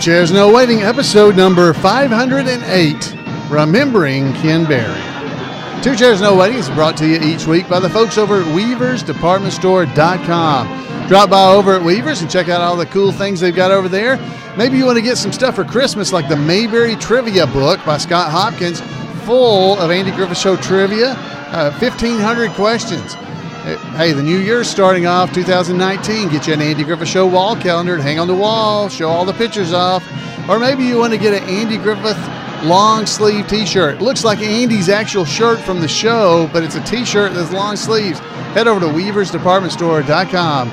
Chairs No Waiting, episode number 508, Remembering Ken Berry. Two Chairs No Waiting is brought to you each week by the folks over at WeaversDepartmentStore.com. Drop by over at Weavers and check out all the cool things they've got over there. Maybe you want to get some stuff for Christmas like the Mayberry Trivia book by Scott Hopkins, full of Andy Griffith Show trivia, 1,500 questions. Hey, the new year's starting off, 2019. Get you an Andy Griffith Show wall calendar to hang on the wall, show all the pictures off. Or maybe you want to get an Andy Griffith long sleeve t-shirt. It looks like Andy's actual shirt from the show, but it's a t-shirt that's long sleeves. Head over to WeaversDepartmentStore.com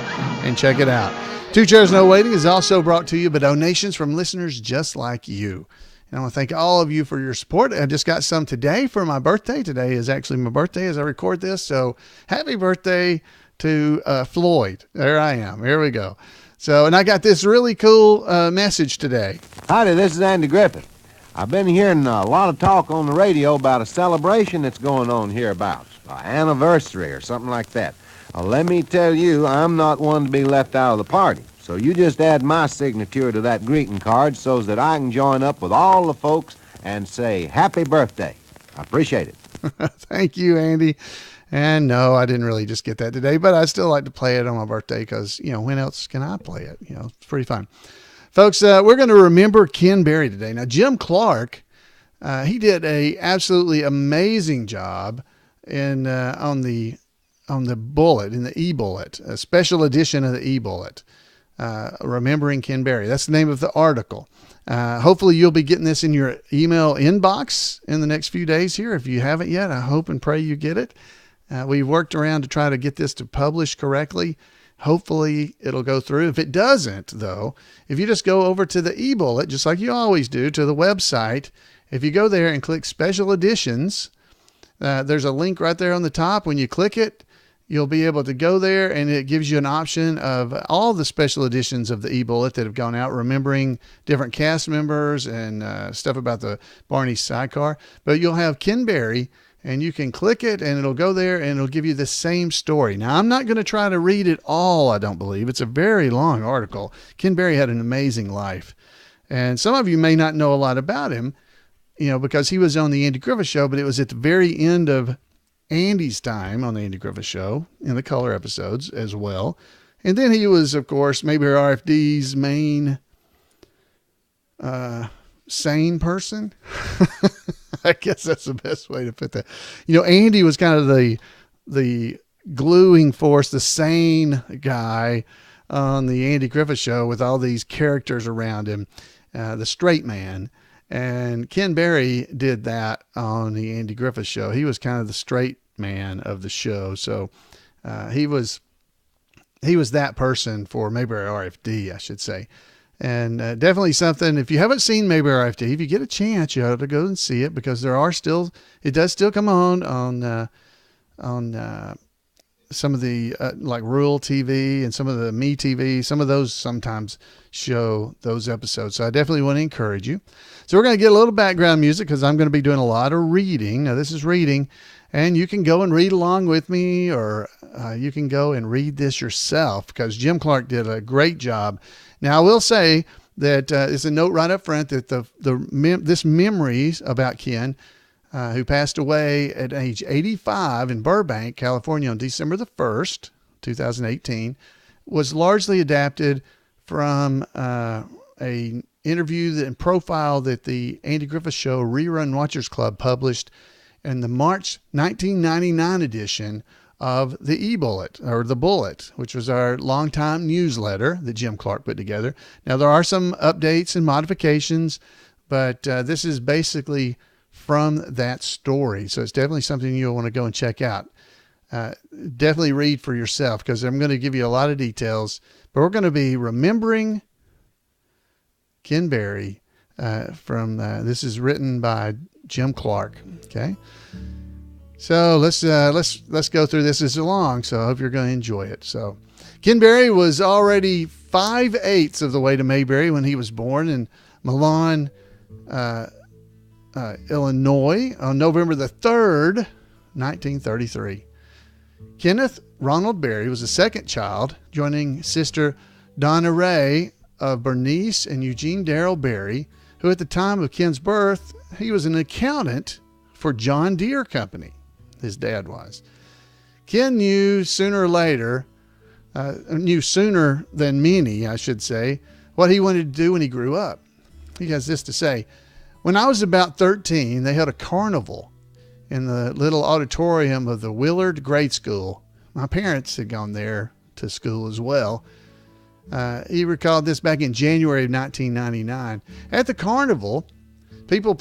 and check it out. Two Chairs No Waiting is also brought to you by donations from listeners just like you. And I want to thank all of you for your support. I just got some today for my birthday. Today is actually my birthday as I record this. So happy birthday to Floyd. There I am. Here we go. So, and I got this really cool message today. Howdy, this is Andy Griffith. I've been hearing a lot of talk on the radio about a celebration that's going on hereabouts, an anniversary or something like that. Let me tell you, I'm not one to be left out of the party. So you just add my signature to that greeting card so that I can join up with all the folks and say happy birthday. I appreciate it. Thank you, Andy. And no, I didn't really just get that today, but I still like to play it on my birthday because, when else can I play it? It's pretty fun. Folks, we're going to remember Ken Berry today. Now, Jim Clark, he did a absolutely amazing job in on the bullet, in the eBullet, a special edition of the eBullet. Remembering Ken Berry. That's the name of the article. Hopefully you'll be getting this in your email inbox in the next few days here. If you haven't yet, I hope and pray you get it. We've worked around to try to get this to publish correctly. Hopefully it'll go through. If it doesn't, though, if you just go over to the eBullet, just like you always do, to the website, if you go there and click Special Editions, there's a link right there on the top. When you click it, you'll be able to go there, and it gives you an option of all the special editions of the eBullet that have gone out, remembering different cast members and stuff about the Barney sidecar. But you'll have Ken Berry, and you can click it, and it'll go there, and it'll give you the same story. Now, I'm not going to try to read it all, I don't believe. It's a very long article. Ken Berry had an amazing life. And some of you may not know a lot about him, because he was on the Andy Griffith Show, but it was at the very end of Andy's time on the Andy Griffith Show in the color episodes as well. And then he was, of course, Mayberry RFD's main sane person. I guess that's the best way to put that. Andy was kind of the gluing force, the sane guy on the Andy Griffith Show with all these characters around him, the straight man. And Ken Berry did that on the Andy Griffith Show. He was kind of the straight man of the show. So he was that person for Mayberry RFD, I should say. And definitely something, if you haven't seen Mayberry RFD, if you get a chance, you ought to go and see it, because it does still come on some of the like rural TV and some of the Me TV. Some of those sometimes show those episodes. So I definitely want to encourage you. So we're going to get a little background music because I'm going to be doing a lot of reading. Now, this is reading, and you can go and read along with me, or you can go and read this yourself, because Jim Clark did a great job. Now, I will say that it's a note right up front that this memories about Ken, who passed away at age 85 in Burbank, California on December the 1st, 2018, was largely adapted from a interview and profile that the Andy Griffith Show Rerun Watchers Club published in the March 1999 edition of the eBullet, or the Bullet, which was our longtime newsletter that Jim Clark put together. Now, there are some updates and modifications, but this is basically from that story. So it's definitely something you'll want to go and check out. Definitely read for yourself, because I'm going to give you a lot of details, but we're going to be remembering Ken Berry from this is written by Jim Clark. Okay. So let's go through this. It's long, so I hope you're going to enjoy it. So Ken Berry was already 5/8 of the way to Mayberry when he was born in Milan, Illinois on November the 3rd, 1933. Kenneth Ronald Berry was the second child, joining sister Donna Ray of Bernice and Eugene Darrell Berry, who at the time of Ken's birth, he was an accountant for John Deere Company. His dad was. Ken knew sooner than many, I should say, what he wanted to do when he grew up. He has this to say: when I was about 13, they held a carnival in the little auditorium of the Willard Grade School. My parents had gone there to school as well. He recalled this back in January of 1999. At the carnival, people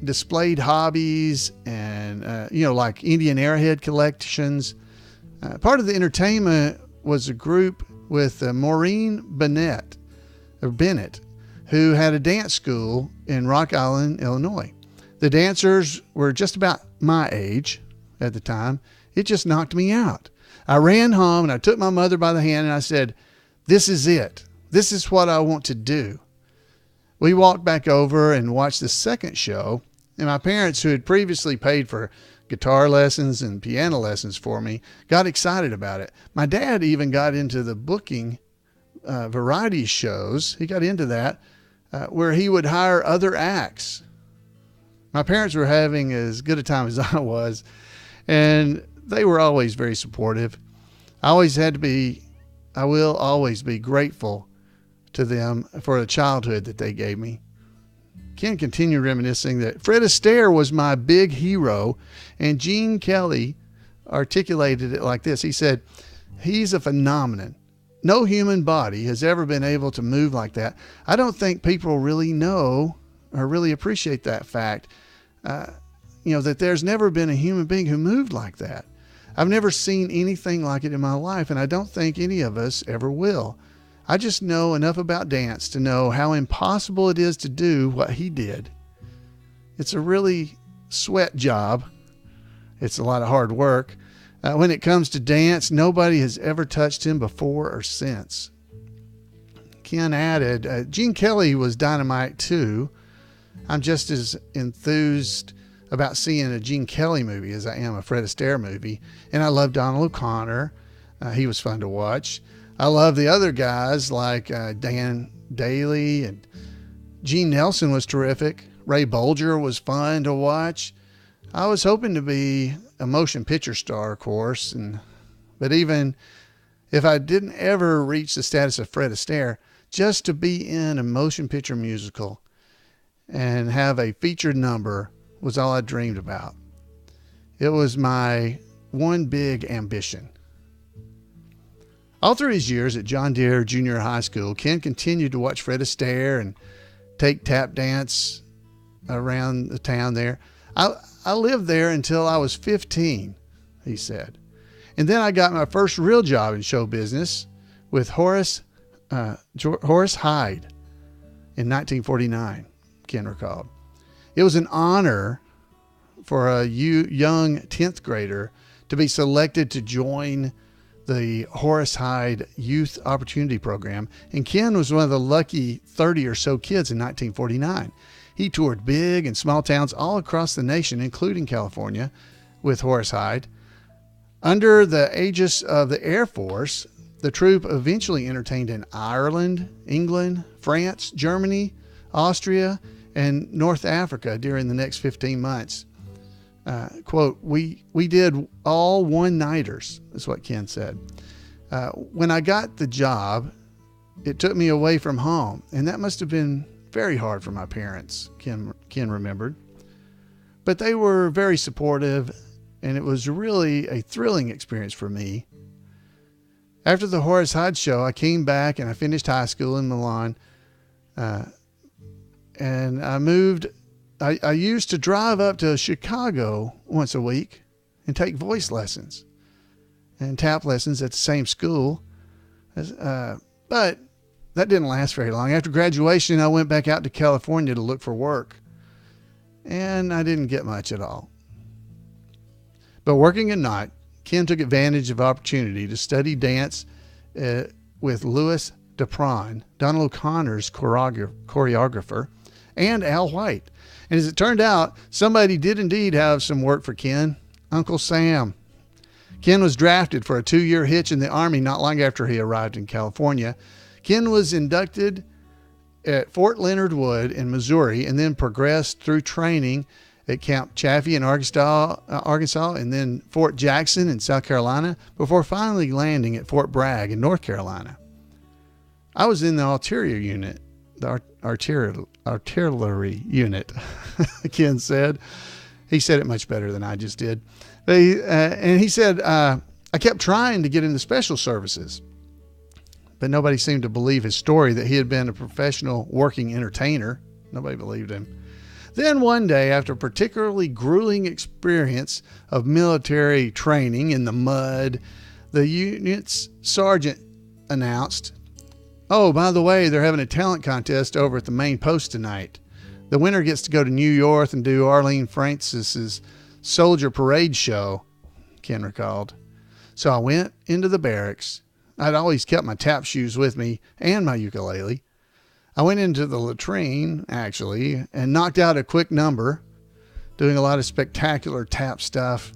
displayed hobbies and, like Indian arrowhead collections. Part of the entertainment was a group with Maureen Bennett, who had a dance school in Rock Island, Illinois. The dancers were just about my age at the time. It just knocked me out. I ran home and I took my mother by the hand and I said, "This is it. This is what I want to do." We walked back over and watched the second show, and my parents, who had previously paid for guitar lessons and piano lessons for me, got excited about it. My dad even got into the booking variety shows. He got into that where he would hire other acts. My parents were having as good a time as I was, and they were always very supportive. I will always be grateful to them for the childhood that they gave me. Ken continued reminiscing that Fred Astaire was my big hero, and Gene Kelly articulated it like this. He said, "He's a phenomenon. No human body has ever been able to move like that." I don't think people really know or really appreciate that fact, that there's never been a human being who moved like that. I've never seen anything like it in my life, and I don't think any of us ever will. I just know enough about dance to know how impossible it is to do what he did. It's a really sweat job. It's a lot of hard work. When it comes to dance, nobody has ever touched him before or since. Ken added, Gene Kelly was dynamite too. I'm just as enthused about seeing a Gene Kelly movie as I am a Fred Astaire movie. And I love Donald O'Connor. He was fun to watch. I love the other guys like Dan Daly, and Gene Nelson was terrific. Ray Bolger was fun to watch. I was hoping to be a motion picture star, of course, but even if I didn't ever reach the status of Fred Astaire, just to be in a motion picture musical and have a featured number was all I dreamed about. It was my one big ambition. All through his years at John Deere Junior High School, Ken continued to watch Fred Astaire and take tap dance around the town there. I lived there until I was 15, he said. And then I got my first real job in show business with Horace Hyde in 1949, Ken recalled. It was an honor for a young 10th grader to be selected to join the Horace Hyde Youth Opportunity Program, and Ken was one of the lucky 30 or so kids in 1949. He toured big and small towns all across the nation, including California, with Horace Hyde. Under the aegis of the Air Force, the troupe eventually entertained in Ireland, England, France, Germany, Austria, and North Africa during the next 15 months. Quote, we did all one-nighters, is what Ken said. When I got the job, it took me away from home, and that must have been very hard for my parents, Ken remembered. But they were very supportive, and it was really a thrilling experience for me. After the Horace Hyde show, I came back and I finished high school in Milan, and I moved. I used to drive up to Chicago once a week and take voice lessons and tap lessons at the same school. But that didn't last very long. After graduation, I went back out to California to look for work, and I didn't get much at all. But working at night, Ken took advantage of opportunity to study dance with Louis Dupron, Donald O'Connor's choreographer, and Al White. And as it turned out, somebody did indeed have some work for Ken, Uncle Sam. Ken was drafted for a 2-year hitch in the Army not long after he arrived in California. Ken was inducted at Fort Leonard Wood in Missouri and then progressed through training at Camp Chaffee in Arkansas, and then Fort Jackson in South Carolina, before finally landing at Fort Bragg in North Carolina. I was in the artillery unit, the artillery unit, Ken said. He said it much better than I just did. And he said, I kept trying to get into special services, but nobody seemed to believe his story that he had been a professional working entertainer. Nobody believed him. Then one day, after a particularly grueling experience of military training in the mud, the unit's sergeant announced, "Oh, by the way, they're having a talent contest over at the main post tonight. The winner gets to go to New York and do Arlene Francis's Soldier Parade show," Ken recalled. So I went into the barracks. I'd always kept my tap shoes with me and my ukulele. I went into the latrine, actually, and knocked out a quick number, doing a lot of spectacular tap stuff.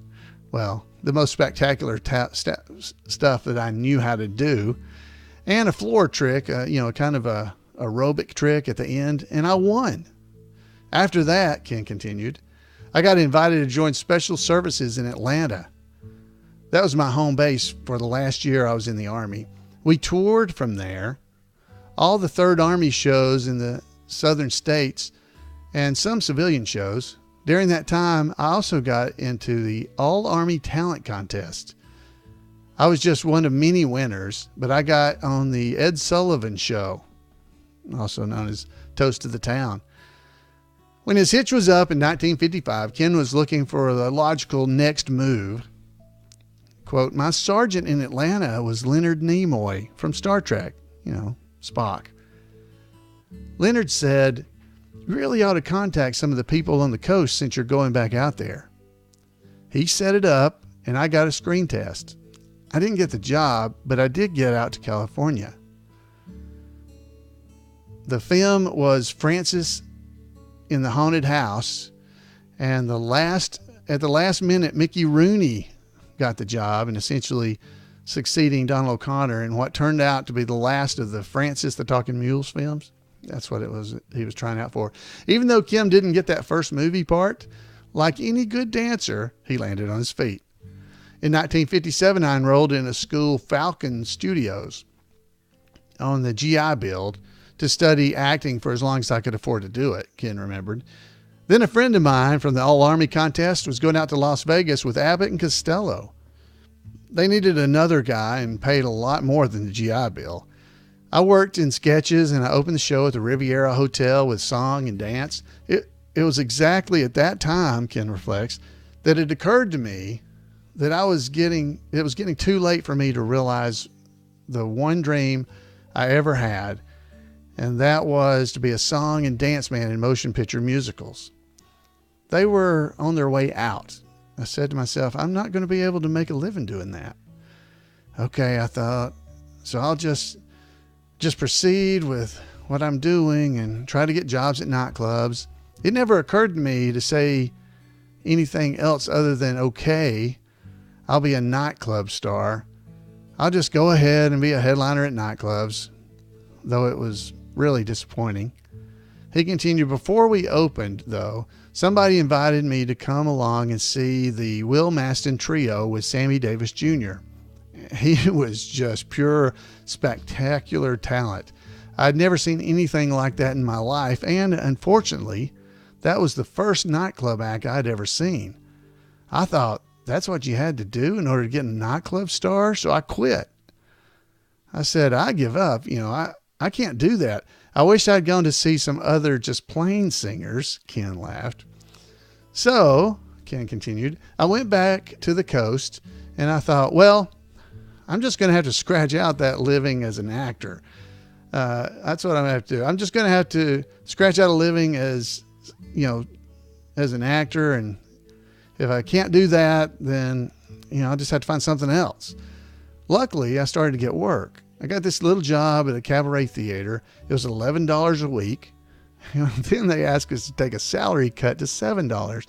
Well, the most spectacular tap stuff that I knew how to do, and a floor trick, kind of a aerobic trick at the end, and I won. After that, Ken continued, I got invited to join special services in Atlanta. That was my home base for the last year I was in the Army. We toured from there, all the Third Army shows in the southern states, and some civilian shows. During that time, I also got into the All-Army Talent Contest. I was just one of many winners, but I got on the Ed Sullivan Show, also known as Toast of the Town. When his hitch was up in 1955, Ken was looking for the logical next move. Quote, my sergeant in Atlanta was Leonard Nimoy from Star Trek, Spock. Leonard said, you really ought to contact some of the people on the coast since you're going back out there. He set it up, and I got a screen test. I didn't get the job, but I did get out to California. The film was Francis in the Haunted House, and at the last minute, Mickey Rooney got the job and essentially succeeding Donald O'Connor in what turned out to be the last of the Francis the Talking Mules films. That's what it was he was trying out for. Even though Kim didn't get that first movie part, like any good dancer, he landed on his feet. In 1957, I enrolled in a school, Falcon Studios, on the GI Bill to study acting for as long as I could afford to do it, Ken remembered. Then a friend of mine from the All-Army contest was going out to Las Vegas with Abbott and Costello. They needed another guy and paid a lot more than the GI Bill. I worked in sketches and I opened the show at the Riviera Hotel with song and dance. It was exactly at that time, Ken reflects, that it occurred to me that it was getting too late for me to realize the one dream I ever had, and that was to be a song and dance man in motion picture musicals. They were on their way out. I said to myself, I'm not going to be able to make a living doing that. Okay, I thought, so I'll just proceed with what I'm doing and try to get jobs at nightclubs. It never occurred to me to say anything else other than, okay, I'll be a nightclub star. I'll just go ahead and be a headliner at nightclubs, though it was really disappointing. He continued, before we opened, though, somebody invited me to come along and see the Will Maston Trio with Sammy Davis Jr. He was just pure spectacular talent. I'd never seen anything like that in my life, and unfortunately, that was the first nightclub act I'd ever seen. I thought, that's what you had to do in order to get a nightclub star, so I quit. I said, I give up. I can't do that. I wish I'd gone to see some other just plain singers, Ken laughed. So, Ken continued, I went back to the coast and I thought, well, I'm just going to have to scratch out that living as an actor. That's what I'm going to have to do. I'm just going to have to scratch out a living as an actor. And if I can't do that, then, I'll just have to find something else. Luckily, I started to get work. I got this little job at a cabaret theater. It was $11 a week. Then they asked us to take a salary cut to $7.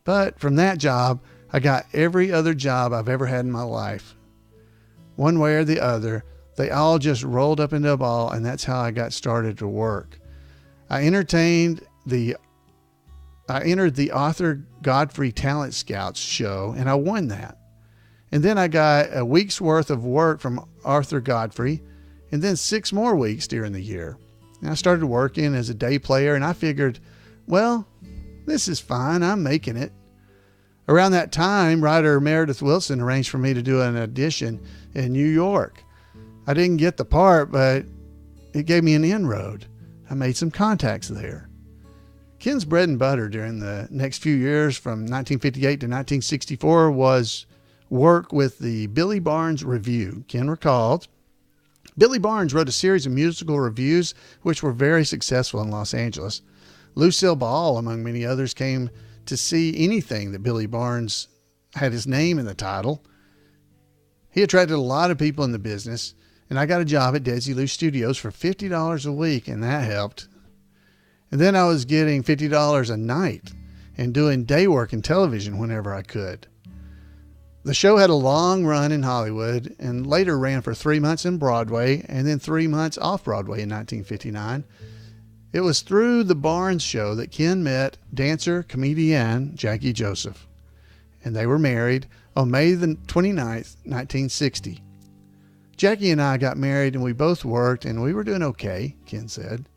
But from that job, I got every other job I've ever had in my life. One way or the other, They all just rolled up into a ball, and that's how I got started to work. I entered the Arthur Godfrey Talent Scouts show, and I won that. And then I got a week's worth of work from Arthur Godfrey, and then 6 more weeks during the year. And I started working as a day player, and I figured, well, this is fine. I'm making it. Around that time, writer Meredith Willson arranged for me to do an audition in New York. I didn't get the part, but it gave me an inroad. I made some contacts there. Ken's bread and butter during the next few years from 1958 to 1964 was work with the Billy Barnes Review. Ken recalled, Billy Barnes wrote a series of musical reviews which were very successful in Los Angeles. Lucille Ball, among many others, came to see anything that Billy Barnes had his name in the title. He attracted a lot of people in the business, and I got a job at Desilu Studios for $50 a week, and that helped. And then I was getting $50 a night and doing day work in television whenever I could. The show had a long run in Hollywood and later ran for 3 months in Broadway and then 3 months off Broadway in 1959. It was through the Barnes show that Ken met dancer, comedian Jackie Joseph, and they were married on May the 29th, 1960. Jackie and I got married and we both worked and we were doing okay, Ken said.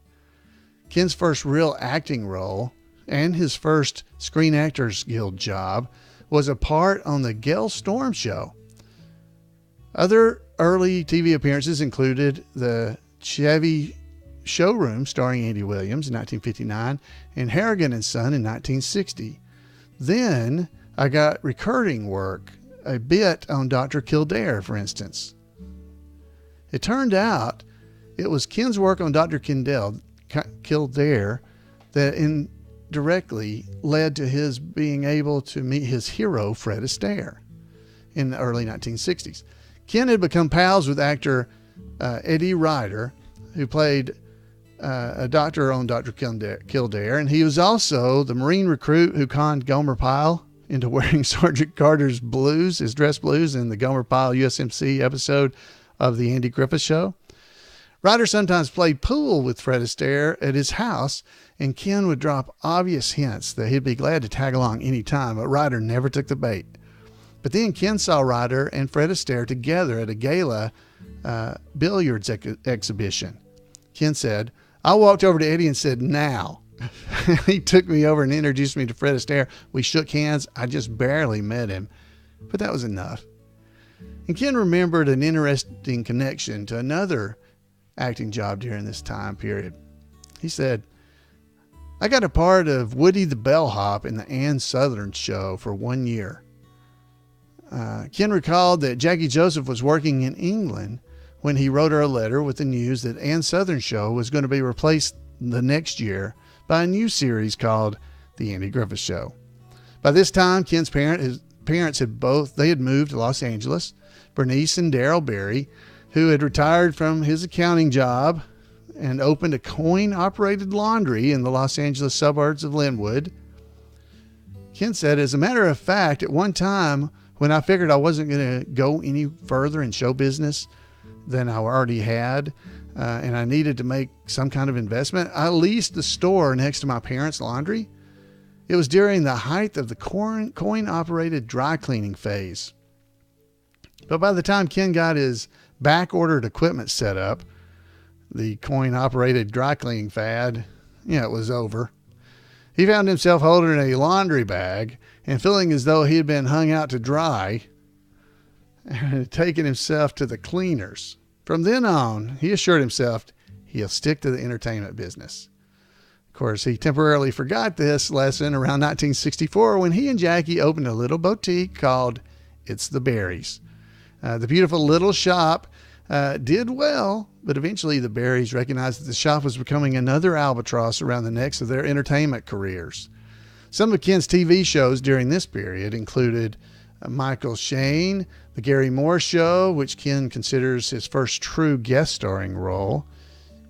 Ken's first real acting role and his first Screen Actors Guild job was a part on the Gail Storm show. Other early TV appearances included the Chevy Showroom starring Andy Williams in 1959 and Harrigan and Son in 1960. Then I got recurring work, a bit on Dr. Kildare, for instance. It turned out it was Ken's work on Dr. Kildare that indirectly led to his being able to meet his hero, Fred Astaire, in the early 1960s. Ken had become pals with actor Eddie Ryder, who played a doctor on Dr. Kildare, and he was also the Marine recruit who conned Gomer Pyle into wearing Sergeant Carter's blues, his dress blues, in the Gomer Pyle USMC episode of the Andy Griffith Show. Ryder sometimes played pool with Fred Astaire at his house, and Ken would drop obvious hints that he'd be glad to tag along any time, but Ryder never took the bait. But then Ken saw Ryder and Fred Astaire together at a gala billiards exhibition. Ken said, I walked over to Eddie and said, now. He took me over and introduced me to Fred Astaire. We shook hands. I just barely met him, but that was enough. And Ken remembered an interesting connection to another acting job during this time period. He said, I got a part of Woody the Bellhop in the Ann Sothern show for 1 year. Ken recalled that Jackie Joseph was working in England when he wrote her a letter with the news that Ann Sothern show was going to be replaced the next year by a new series called The Andy Griffith Show. By this time, Ken's parents had moved to Los Angeles. Bernice and Darrell Berry, who had retired from his accounting job and opened a coin-operated laundry in the Los Angeles suburbs of Linwood. Ken said, as a matter of fact, at one time when I figured I wasn't going to go any further in show business than I already had, and I needed to make some kind of investment, I leased the store next to my parents' laundry. It was during the height of the coin-operated dry cleaning phase. But by the time Ken got his back-ordered equipment set up, the coin-operated dry cleaning fad, it was over. He found himself holding a laundry bag and feeling as though he had been hung out to dry and had taken himself to the cleaners. From then on, he assured himself he'll stick to the entertainment business. Of course, he temporarily forgot this lesson around 1964 when he and Jackie opened a little boutique called It's the Berries. The beautiful little shop did well, but eventually the Berries recognized that the shop was becoming another albatross around the necks of their entertainment careers. Some of Ken's TV shows during this period included Michael Shane, The Gary Moore Show, which Ken considers his first true guest starring role,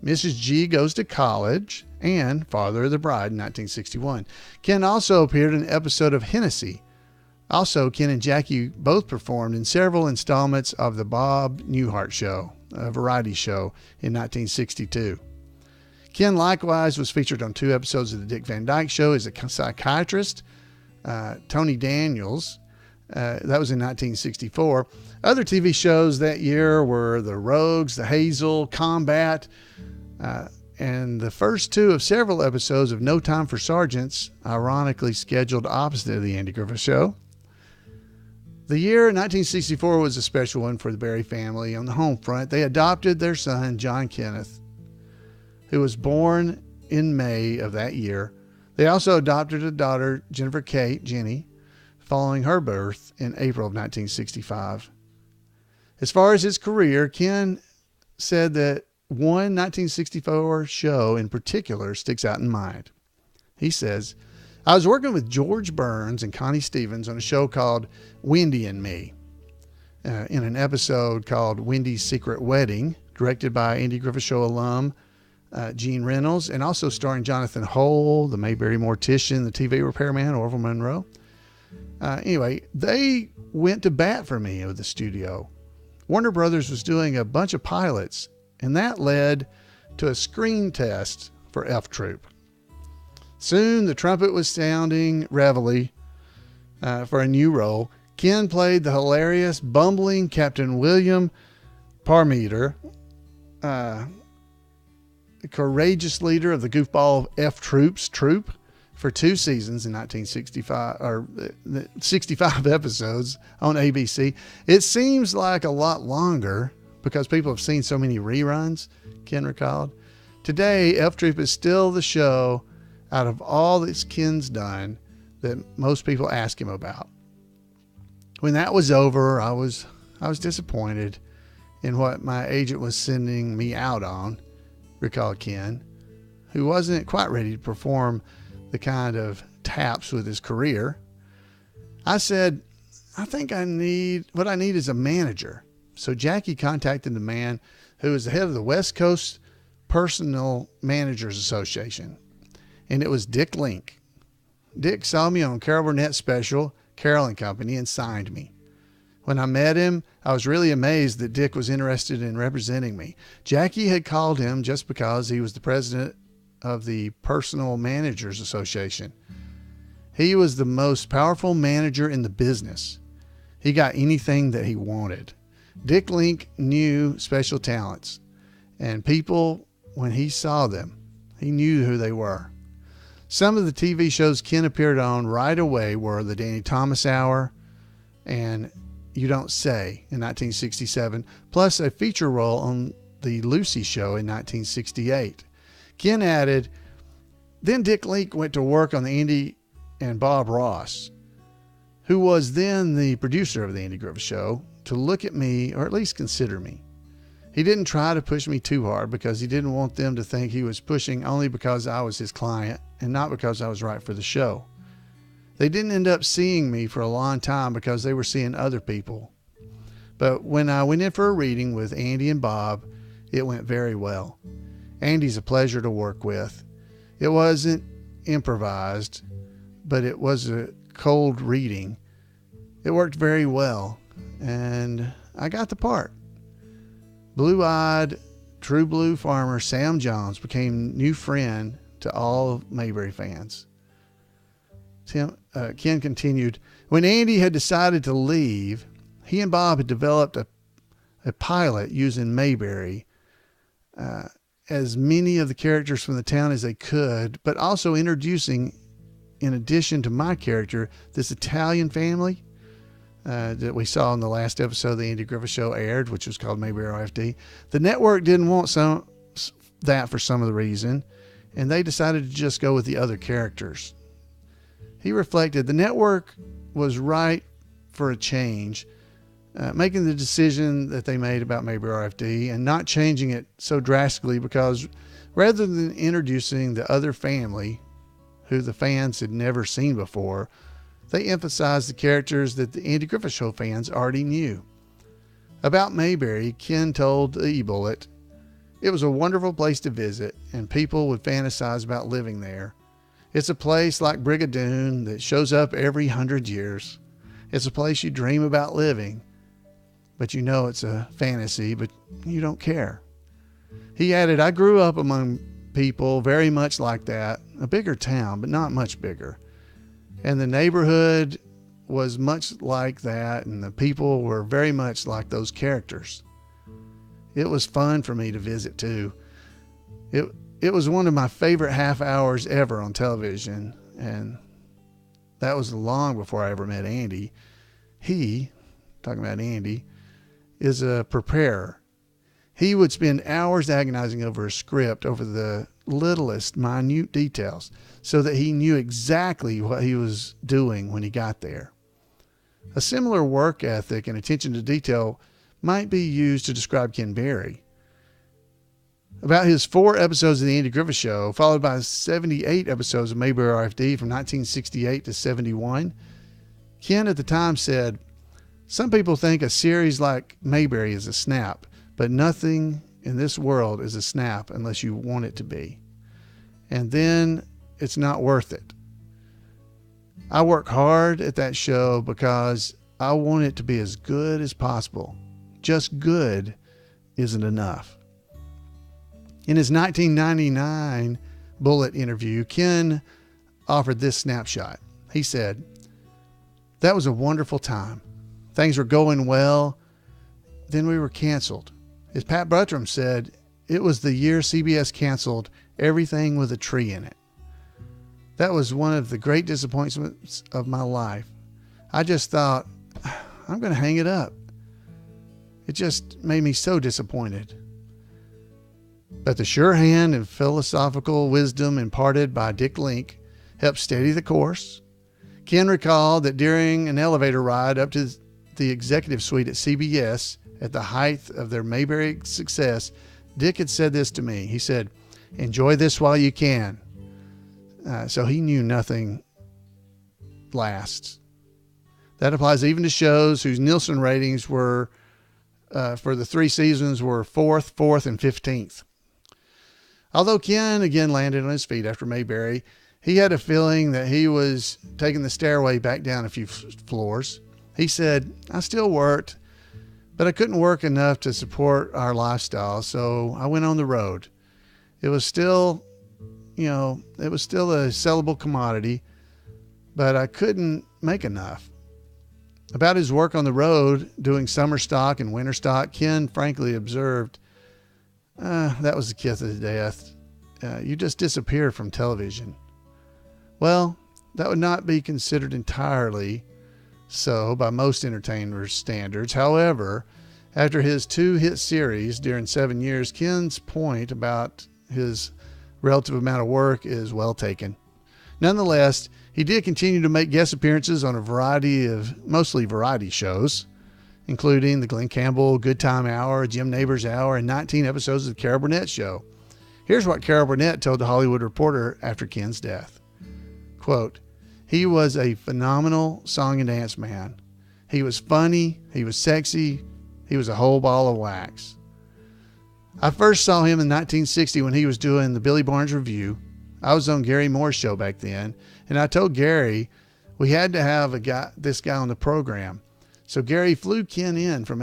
Mrs. G Goes to College, and Father of the Bride in 1961. Ken also appeared in an episode of Hennessy. Also, Ken and Jackie both performed in several installments of the Bob Newhart Show. a variety show in 1962. Ken likewise was featured on 2 episodes of the Dick Van Dyke Show as a psychiatrist. Tony Daniels, that was in 1964. Other TV shows that year were The Rogues, The Hazel, Combat, and the first 2 of several episodes of No Time for Sergeants, ironically scheduled opposite of the Andy Griffith Show. The year 1964 was a special one for the Berry family. On the home front, they adopted their son, John Kenneth, who was born in May of that year. They also adopted a daughter, Jennifer Kate, Jenny, following her birth in April of 1965. As far as his career, Ken said that one 1964 show in particular sticks out in mind. He says, "I was working with George Burns and Connie Stevens on a show called Wendy and Me, in an episode called Wendy's Secret Wedding, directed by Andy Griffith Show alum Gene Reynolds, and also starring Jonathan Hole, the Mayberry mortician, the TV repairman, Orville Monroe. Anyway, they went to bat for me at the studio. Warner Brothers was doing a bunch of pilots, and that led to a screen test for F Troop. Soon the trumpet was sounding reveille for a new role. Ken played the hilarious, bumbling Captain William Parmeter, the courageous leader of the goofball F Troops troop, for 2 seasons in 1965, or 65 episodes on ABC. It seems like a lot longer because people have seen so many reruns, Ken recalled. Today, F Troop is still the show out of all that Ken's done that most people ask him about. When that was over, I was disappointed in what my agent was sending me out on, recalled Ken, who wasn't quite ready to perform the kind of taps with his career. I said, I think what I need is a manager. So Jackie contacted the man who was the head of the West Coast Personal Managers Association, and it was Dick Link. Dick saw me on Carol Burnett's special, Carol and Company, and signed me. When I met him, I was really amazed that Dick was interested in representing me. Jackie had called him just because he was the president of the Personal Managers Association. He was the most powerful manager in the business. He got anything that he wanted. Dick Link knew special talents, and people, when he saw them, he knew who they were. Some of the TV shows Ken appeared on right away were The Danny Thomas Hour and You Don't Say in 1967, plus a feature role on The Lucy Show in 1968. Ken added, then Dick Link went to work on the Andy and Bob Ross, who was then the producer of the Andy Griffith Show, to look at me, or at least consider me. He didn't try to push me too hard because he didn't want them to think he was pushing only because I was his client and not because I was right for the show. They didn't end up seeing me for a long time because they were seeing other people. But when I went in for a reading with Andy and Bob, it went very well. Andy's a pleasure to work with. It wasn't improvised, but it was a cold reading. It worked very well, and I got the part. Blue-eyed, true blue farmer Sam Jones became new friend to all Mayberry fans. Ken continued, when Andy had decided to leave, he and Bob had developed a pilot using Mayberry, as many of the characters from the town as they could, but also introducing, in addition to my character, this Italian family that we saw in the last episode the Andy Griffith Show aired, which was called Mayberry RFD. The network didn't want that for some of the reason, and they decided to just go with the other characters. He reflected, the network was right for a change, making the decision that they made about Mayberry RFD and not changing it so drastically, because rather than introducing the other family who the fans had never seen before, they emphasized the characters that the Andy Griffith Show fans already knew. About Mayberry, Ken told the eBullet, it was a wonderful place to visit, and people would fantasize about living there. It's a place like Brigadoon that shows up every 100 years. It's a place you dream about living. but you know it's a fantasy, but you don't care. He added, I grew up among people very much like that, a bigger town, but not much bigger. And the neighborhood was much like that, and the people were very much like those characters. It was fun for me to visit too. It was one of my favorite half hours ever on television, and that was long before I ever met Andy. He, talking about Andy, is a preparer. He would spend hours agonizing over a script, over the littlest, minute details, so that he knew exactly what he was doing when he got there. A similar work ethic and attention to detail might be used to describe Ken Berry. About his 4 episodes of The Andy Griffith Show, followed by 78 episodes of Mayberry RFD from 1968 to 71, Ken at the time said, "Some people think a series like Mayberry is a snap, but nothing in this world is a snap unless you want it to be. And then it's not worth it. I work hard at that show because I want it to be as good as possible. Just good isn't enough." In his 1999 Bullet interview, Ken offered this snapshot. He said, "That was a wonderful time. Things were going well. Then we were canceled. As Pat Buttram said, it was the year CBS canceled everything with a tree in it. That was one of the great disappointments of my life. I just thought, I'm going to hang it up. It just made me so disappointed." But the sure hand and philosophical wisdom imparted by Dick Link helped steady the course. Ken recalled that during an elevator ride up to the executive suite at CBS at the height of their Mayberry success, Dick had said this to me. He said, "Enjoy this while you can." So he knew nothing lasts. That applies even to shows whose Nielsen ratings were, for the 3 seasons, were 4th, and 15th. Although Ken again landed on his feet after Mayberry, he had a feeling that he was taking the stairway back down a few floors. He said, "I still worked, but I couldn't work enough to support our lifestyle, so I went on the road. It was still, a sellable commodity, but I couldn't make enough." About his work on the road, doing summer stock and winter stock, Ken frankly observed, "That was the kiss of death. You just disappeared from television." Well, that would not be considered entirely so by most entertainers' standards. However, after his 2 hit series during 7 years, Ken's point about his relative amount of work is well taken. Nonetheless, he did continue to make guest appearances on a variety of mostly variety shows, including the Glenn Campbell Good Time Hour, Jim Neighbors Hour, and 19 episodes of the Carol Burnett Show. Here's what Carol Burnett told the Hollywood Reporter after Ken's death. Quote, "He was a phenomenal song and dance man. He was funny. He was sexy. He was a whole ball of wax. I first saw him in 1960 when he was doing the Billy Barnes Review. I was on Gary Moore's show back then, and I told Gary we had to have this guy on the program. So Gary flew Ken in from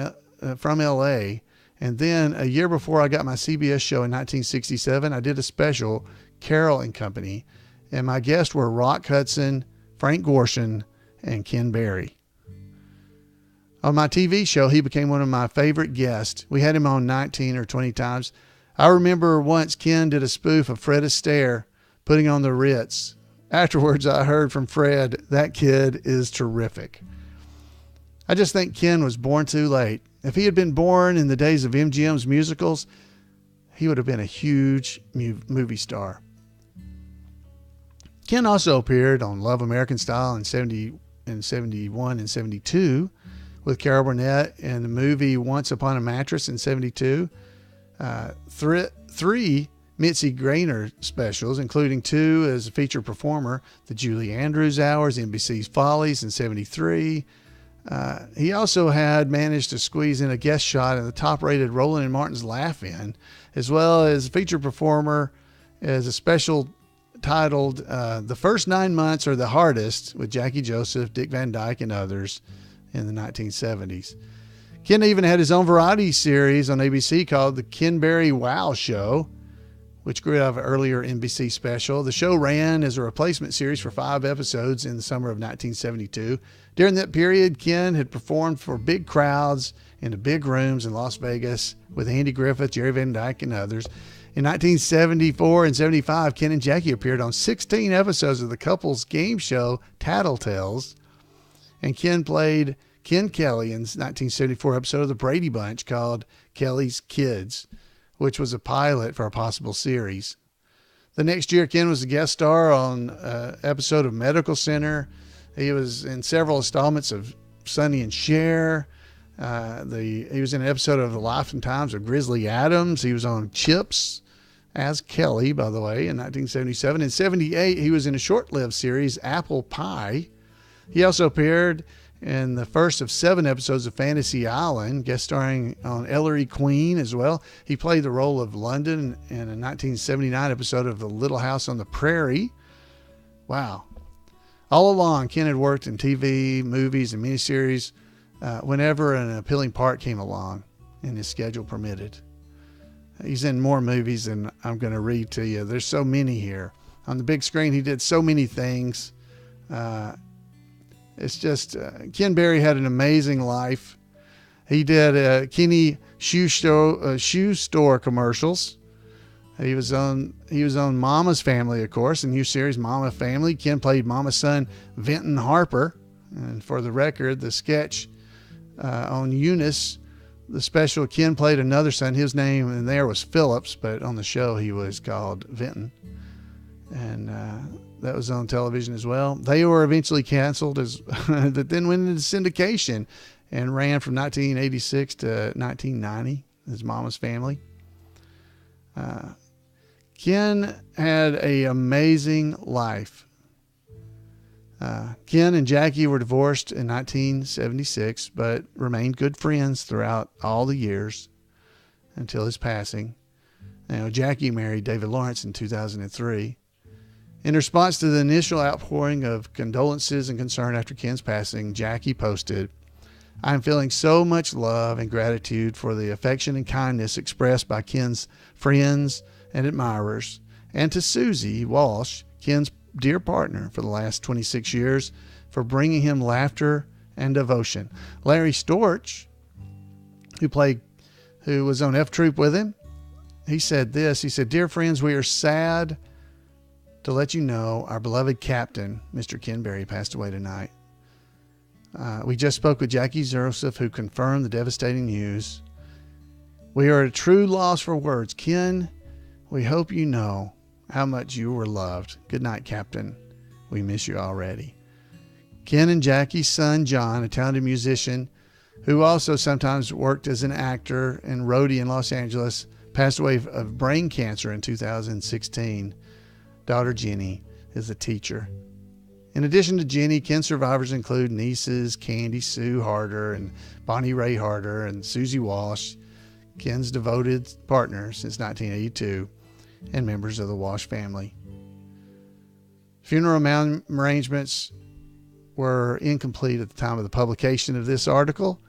L.A., and then a year before I got my CBS show in 1967, I did a special, Carol and Company, and my guests were Rock Hudson, Frank Gorshin, and Ken Berry. On my TV show, he became one of my favorite guests. We had him on 19 or 20 times. I remember once Ken did a spoof of Fred Astaire, putting on the Ritz. Afterwards, I heard from Fred, that kid is terrific. I just think Ken was born too late. If he had been born in the days of MGM's musicals, he would have been a huge movie star." Ken also appeared on Love American Style in 71 and 72 with Carol Burnett in the movie Once Upon a Mattress in 72. 3 Mitzi Grainer specials, including 2 as a featured performer, the Julie Andrews Hours, NBC's Follies in 73. He also had managed to squeeze in a guest shot in the top-rated Roland and Martin's Laugh-In, as well as a featured performer as a special titled The First 9 Months Are the Hardest with Jackie Joseph, Dick Van Dyke, and others in the 1970s. Ken even had his own variety series on ABC called The Kinberry Wow Show, which grew out of an earlier NBC special. The show ran as a replacement series for 5 episodes in the summer of 1972. During that period, Ken had performed for big crowds in the big rooms in Las Vegas with Andy Griffith, Jerry Van Dyke, and others. In 1974 and 75, Ken and Jackie appeared on 16 episodes of the couple's game show Tattletales, and Ken played Ken Kelly in 1974 episode of The Brady Bunch called Kelly's Kids, which was a pilot for a possible series. The next year, Ken was a guest star on an episode of Medical Center. He was in several installments of Sonny and Cher. He was in an episode of The Life and Times of Grizzly Adams. He was on Chips as Kelly, by the way, in 1977. In 78, he was in a short-lived series, Apple Pie. He also appeared in the first of 7 episodes of Fantasy Island, guest starring on Ellery Queen as well. He played the role of London in a 1979 episode of The Little House on the Prairie. Wow. All along, Ken had worked in TV, movies, and miniseries whenever an appealing part came along and his schedule permitted. He's in more movies than I'm going to read to you. There's so many here. On the big screen, he did so many things. It's just, Ken Berry had an amazing life. He did Kenny shoe store commercials. He was on Mama's Family, of course, a new series, Mama Family. Ken played Mama's son, Vinton Harper. And for the record, the sketch on Eunice, the special, Ken played another son. His name in there was Phillips, but on the show he was called Vinton. And that was on television as well. They were eventually canceled, that then went into syndication and ran from 1986 to 1990, his Mama's Family. Ken had an amazing life. Ken and Jackie were divorced in 1976, but remained good friends throughout all the years until his passing. Jackie married David Lawrence in 2003. In response to the initial outpouring of condolences and concern after Ken's passing, Jackie posted, "I am feeling so much love and gratitude for the affection and kindness expressed by Ken's friends and admirers, and to Susie Walsh, Ken's dear partner for the last 26 years, for bringing him laughter and devotion." Larry Storch, who was on F Troop with him, he said this. He said, "Dear friends, we are sad to let you know our beloved captain, Mr. Ken Berry, passed away tonight. We just spoke with Jackie Joseph, who confirmed the devastating news. We are at a true loss for words. Ken, we hope you know how much you were loved. Good night, Captain. We miss you already." Ken and Jackie's son, John, a talented musician who also sometimes worked as an actor and roadie in Los Angeles, passed away of brain cancer in 2016. Daughter Jenny is a teacher. In addition to Jenny, Ken's survivors include nieces Candy Sue Harder and Bonnie Ray Harder and Susie Walsh, Ken's devoted partner since 1982, and members of the Walsh family. Funeral arrangements were incomplete at the time of the publication of this article,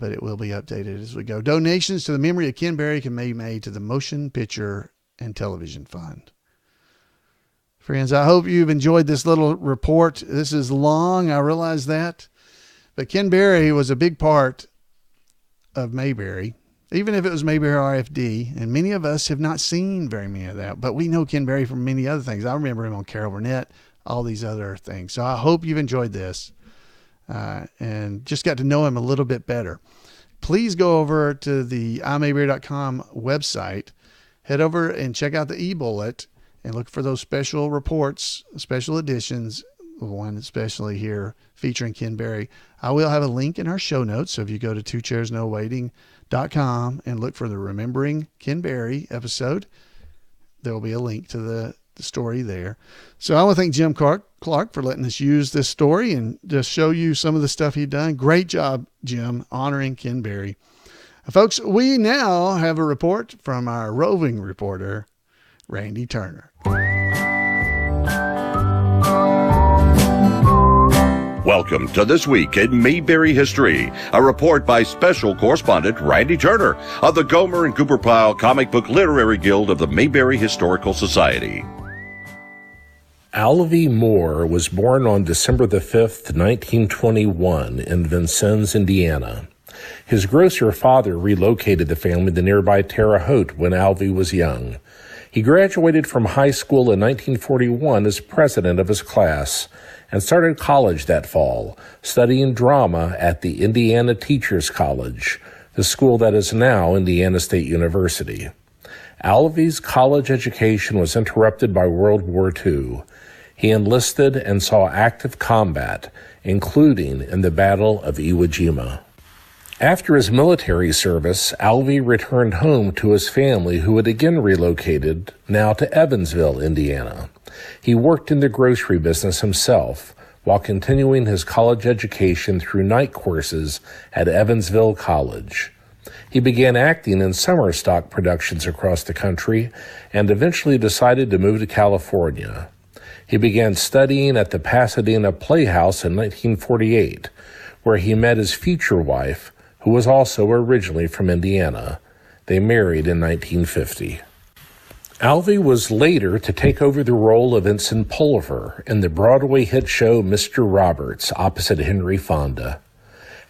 but it will be updated as we go. Donations to the memory of Ken Berry can be made to the Motion Picture and Television Fund. Friends, I hope you've enjoyed this little report. This is long, I realize that. But Ken Berry was a big part of Mayberry, even if it was Mayberry RFD. And many of us have not seen very many of that. But we know Ken Berry from many other things. I remember him on Carol Burnett, all these other things. So I hope you've enjoyed this and just got to know him a little bit better. Please go over to the imayberry.com website. Head over and check out the eBullet. And look for those special reports, special editions, one especially here featuring Ken Berry. I will have a link in our show notes. So if you go to twocairsnowaiting.com and look for the Remembering Ken Berry episode, there will be a link to the story there. So I want to thank Jim Clark for letting us use this story and just show you some of the stuff he'd done. Great job, Jim, honoring Ken Berry. Folks, we now have a report from our roving reporter, Randy Turner. Welcome to This Week in Mayberry History, a report by Special Correspondent Randy Turner of the Gomer and Cooper Pyle Comic Book Literary Guild of the Mayberry Historical Society. Alvy Moore was born on December the 5th, 1921 in Vincennes, Indiana. His grocer father relocated the family to nearby Terre Haute when Alvy was young. He graduated from high school in 1941 as president of his class and started college that fall, studying drama at the Indiana Teachers College, the school that is now Indiana State University. Alvy's college education was interrupted by World War II. He enlisted and saw active combat, including in the Battle of Iwo Jima. After his military service, Alvy returned home to his family, who had again relocated, now to Evansville, Indiana. He worked in the grocery business himself, while continuing his college education through night courses at Evansville College. He began acting in summer stock productions across the country and eventually decided to move to California. He began studying at the Pasadena Playhouse in 1948, where he met his future wife, who was also originally from Indiana. They married in 1950. Alvy was later to take over the role of Ensign Pulliver in the Broadway hit show Mr. Roberts opposite Henry Fonda.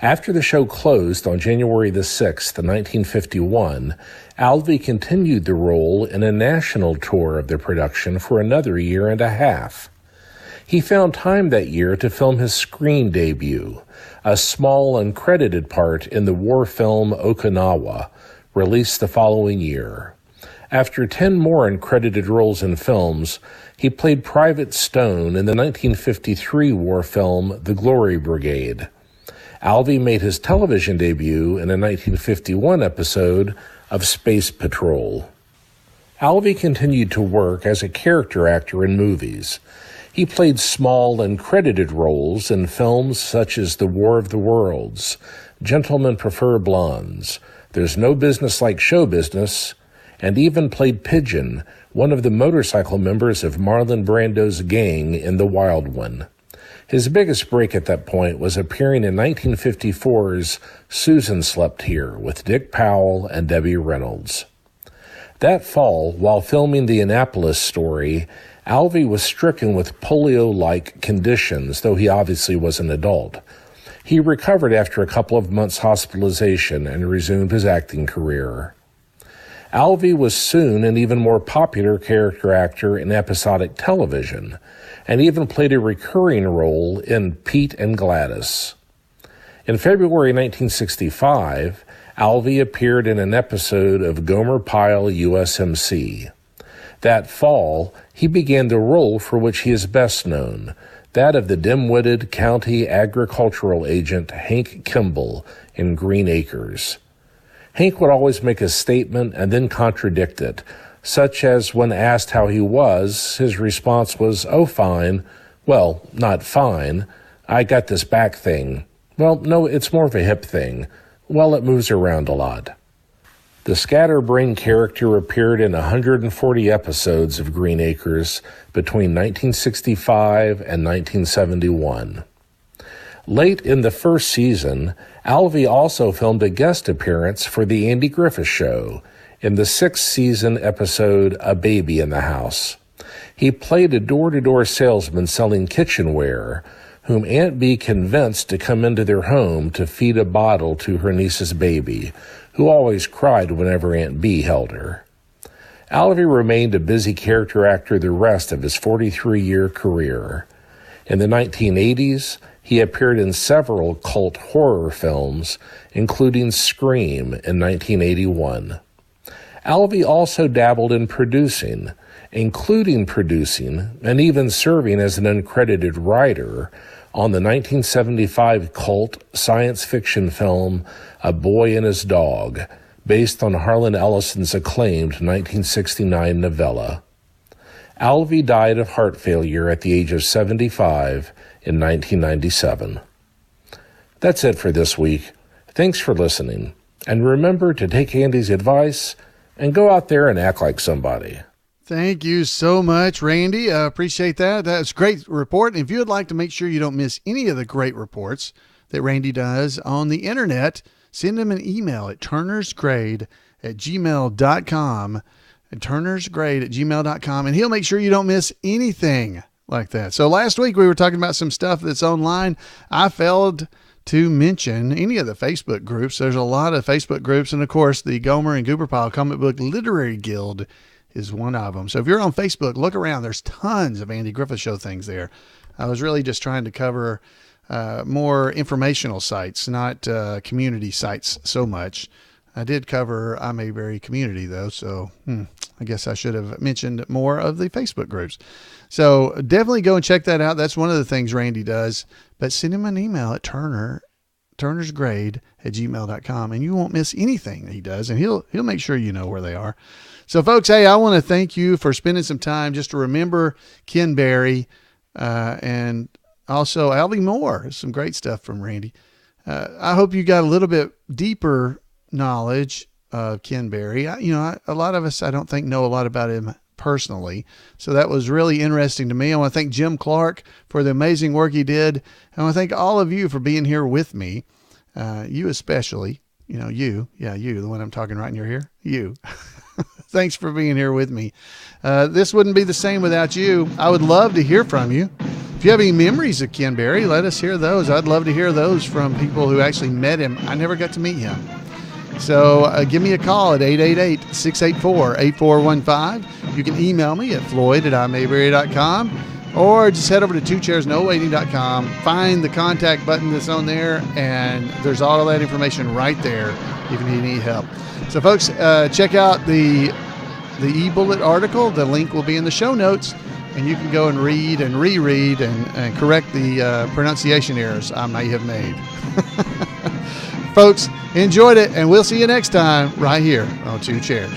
After the show closed on January the 6th, 1951, Alvy continued the role in a national tour of the production for another year and a half. He found time that year to film his screen debut, a small uncredited part in the war film Okinawa, released the following year. After 10 more uncredited roles in films, he played Private Stone in the 1953 war film The Glory Brigade. Alvy made his television debut in a 1951 episode of Space Patrol. Alvy continued to work as a character actor in movies. He played small and credited roles in films such as The War of the Worlds, Gentlemen Prefer Blondes, There's No Business Like Show Business, and even played Pigeon, one of the motorcycle members of Marlon Brando's gang in The Wild One. His biggest break at that point was appearing in 1954's Susan Slept Here with Dick Powell and Debbie Reynolds. That fall, while filming the Annapolis story, Alvy was stricken with polio-like conditions, though he obviously was an adult. He recovered after a couple of months' hospitalization and resumed his acting career. Alvy was soon an even more popular character actor in episodic television, and even played a recurring role in Pete and Gladys. In February 1965, Alvy appeared in an episode of Gomer Pyle USMC. That fall, he began the role for which he is best known, that of the dim-witted county agricultural agent Hank Kimball in Green Acres. Hank would always make a statement and then contradict it, such as when asked how he was, his response was, "Oh, fine." "Well, not fine. I got this back thing." "Well, no, it's more of a hip thing." "Well, it moves around a lot." The scatterbrain character appeared in 140 episodes of Green Acres between 1965 and 1971. Late in the first season, Alvy also filmed a guest appearance for The Andy Griffith Show in the 6th season episode A Baby in the House. He played a door-to-door salesman selling kitchenware, whom Aunt Bee convinced to come into their home to feed a bottle to her niece's baby, who always cried whenever Aunt Bee held her. Alvy remained a busy character actor the rest of his 43-year career. In the 1980s, he appeared in several cult horror films, including Scream in 1981. Alvy also dabbled in producing, including producing and even serving as an uncredited writer on the 1975 cult science fiction film A Boy and His Dog, based on Harlan Ellison's acclaimed 1969 novella. Alvy died of heart failure at the age of 75 in 1997. That's it for this week. Thanks for listening. And remember to take Andy's advice and go out there and act like somebody. Thank you so much, Randy. I appreciate that. That's a great report. And if you would like to make sure you don't miss any of the great reports that Randy does on the internet, send him an email at turnersgrade@gmail.com. At turnersgrade@gmail.com, and he'll make sure you don't miss anything like that. So last week we were talking about some stuff that's online. I failed to mention any of the Facebook groups. There's a lot of Facebook groups, and of course the Gomer and Gooberpile Comic Book Literary Guild is one of them. So if you're on Facebook, look around. There's tons of Andy Griffith Show things there. I was really just trying to cover more informational sites, not community sites so much. I did cover Mayberry community though, so I guess I should have mentioned more of the Facebook groups. So definitely go and check that out. That's one of the things Randy does. But send him an email at turnersgrade@gmail.com, and you won't miss anything that he does, and he'll make sure you know where they are. So folks, hey, I want to thank you for spending some time just to remember Ken Berry, and also Alvy Moore. Some great stuff from Randy. I hope you got a little bit deeper knowledge of Ken Berry. A lot of us, I don't think, know a lot about him personally. So that was really interesting to me. I want to thank Jim Clark for the amazing work he did. I want to thank all of you for being here with me. You especially, you, the one I'm talking right in your ear, you. Thanks for being here with me. This wouldn't be the same without you. I would love to hear from you. If you have any memories of Ken Berry, let us hear those. I'd love to hear those from people who actually met him. I never got to meet him. So give me a call at 888-684-8415. You can email me at floyd@imayberry.com, or just head over to twochairsnowaiting.com. Find the contact button that's on there, and there's all of that information right there if you need any help. So folks, check out the eBullet article. The link will be in the show notes, and you can go and read and reread and correct the pronunciation errors I may have made. Folks, enjoyed it, and we'll see you next time right here on Two Chairs.